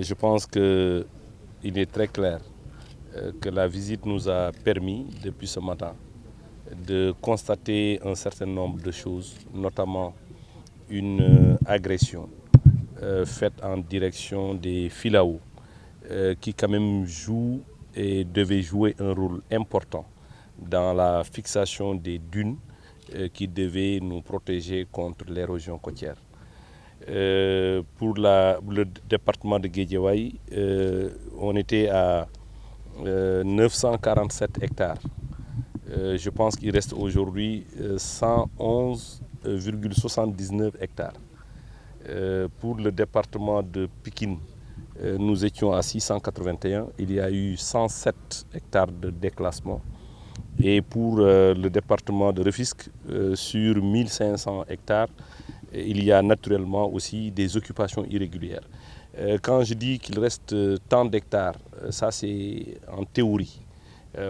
Je pense qu'il est très clair que la visite nous a permis, depuis ce matin, de constater un certain nombre de choses, notamment une agression faite en direction des Filao, qui quand même jouent et devaient jouer un rôle important dans la fixation des dunes qui devaient nous protéger contre l'érosion côtière. Pour le département de Guédiawaye, on était à 947 hectares. Je pense qu'il reste aujourd'hui 111,79 hectares. Pour le département de Pikine, nous étions à 681. Il y a eu 107 hectares de déclassement. Et pour le département de Rufisque, sur 1500 hectares, il y a naturellement aussi des occupations irrégulières. Quand je dis qu'il reste tant d'hectares, ça c'est en théorie.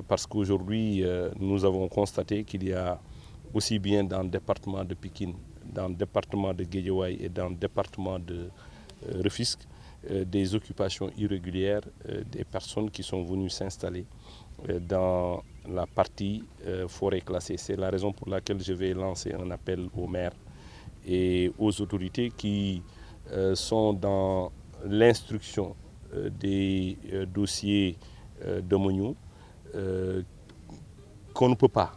Parce qu'aujourd'hui, nous avons constaté qu'il y a aussi bien dans le département de Pikine, dans le département de Guédiawaye et dans le département de Rufisque, des occupations irrégulières, des personnes qui sont venues s'installer dans la partie forêt classée. C'est la raison pour laquelle je vais lancer un appel aux maires et aux autorités qui sont dans l'instruction des dossiers domaniaux qu'on ne peut pas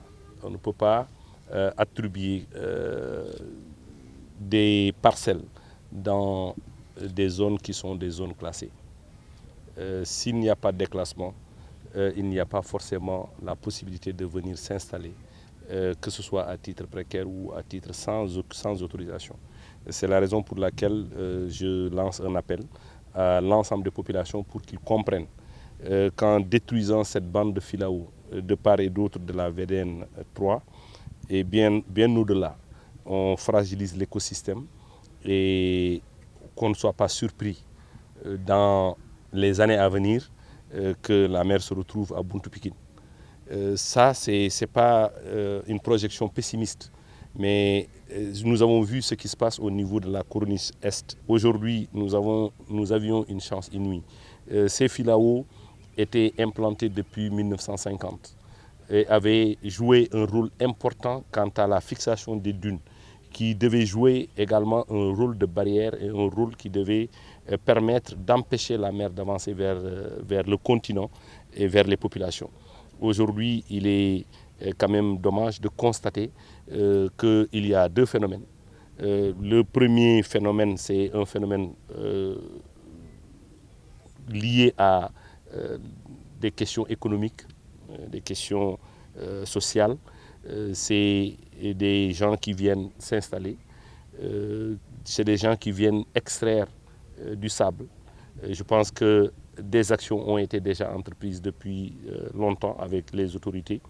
attribuer des parcelles dans des zones qui sont des zones classées. S'il n'y a pas de déclassement, il n'y a pas forcément la possibilité de venir s'installer, que ce soit à titre précaire ou à titre sans autorisation. C'est la raison pour laquelle je lance un appel à l'ensemble des populations pour qu'ils comprennent qu'en détruisant cette bande de Filao de part et d'autre de la VDN 3, et bien au-delà, on fragilise l'écosystème et qu'on ne soit pas surpris dans les années à venir que la mer se retrouve à Buntu Pikine. Ça, ce n'est pas une projection pessimiste, mais nous avons vu ce qui se passe au niveau de la corniche Est. Aujourd'hui, nous avions une chance inouïe. Ces Filao étaient implantés depuis 1950 et avaient joué un rôle important quant à la fixation des dunes, qui devait jouer également un rôle de barrière et un rôle qui devait permettre d'empêcher la mer d'avancer vers le continent et vers les populations. Aujourd'hui, il est quand même dommage de constater qu'il y a deux phénomènes. Le premier phénomène, c'est un phénomène lié à des questions économiques, des questions sociales. C'est des gens qui viennent s'installer, c'est des gens qui viennent extraire du sable. Je pense que des actions ont été déjà entreprises depuis longtemps avec les autorités,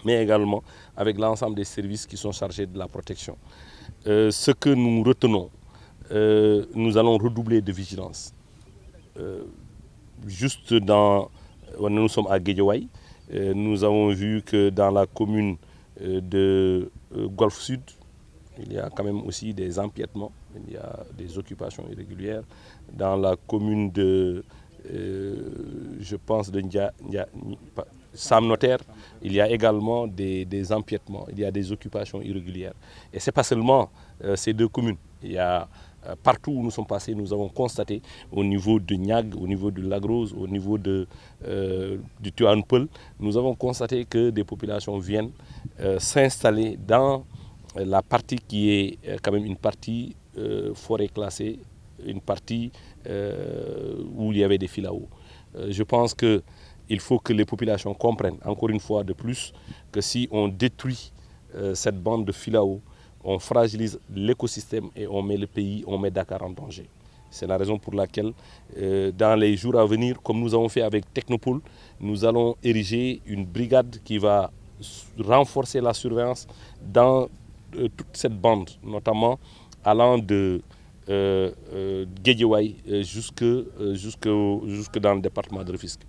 mais également avec l'ensemble des services qui sont chargés de la protection. Ce que nous retenons, nous allons redoubler de vigilance. Juste nous sommes à Guédiawaye, nous avons vu que dans la commune de Golfe Sud, il y a quand même aussi des empiètements, il y a des occupations irrégulières. Dans la commune de, je pense, de Sam Notaire, il y a également des empiètements, il y a des occupations irrégulières. Et ce n'est pas seulement ces deux communes. Il y a, partout où nous sommes passés, nous avons constaté au niveau de Niag, au niveau de Lagrose, au niveau du Tuanpel, nous avons constaté que des populations viennent s'installer dans la partie qui est quand même une partie forêt classée, une partie où il y avait des Filao. Je pense qu'il faut que les populations comprennent, encore une fois de plus, que si on détruit cette bande de Filao, on fragilise l'écosystème et on met le pays, on met Dakar en danger. C'est la raison pour laquelle, dans les jours à venir, comme nous avons fait avec Technopole, nous allons ériger une brigade qui va renforcer la surveillance dans toute cette bande, notamment allant de Guédiawaye jusque dans le département de Rufisque.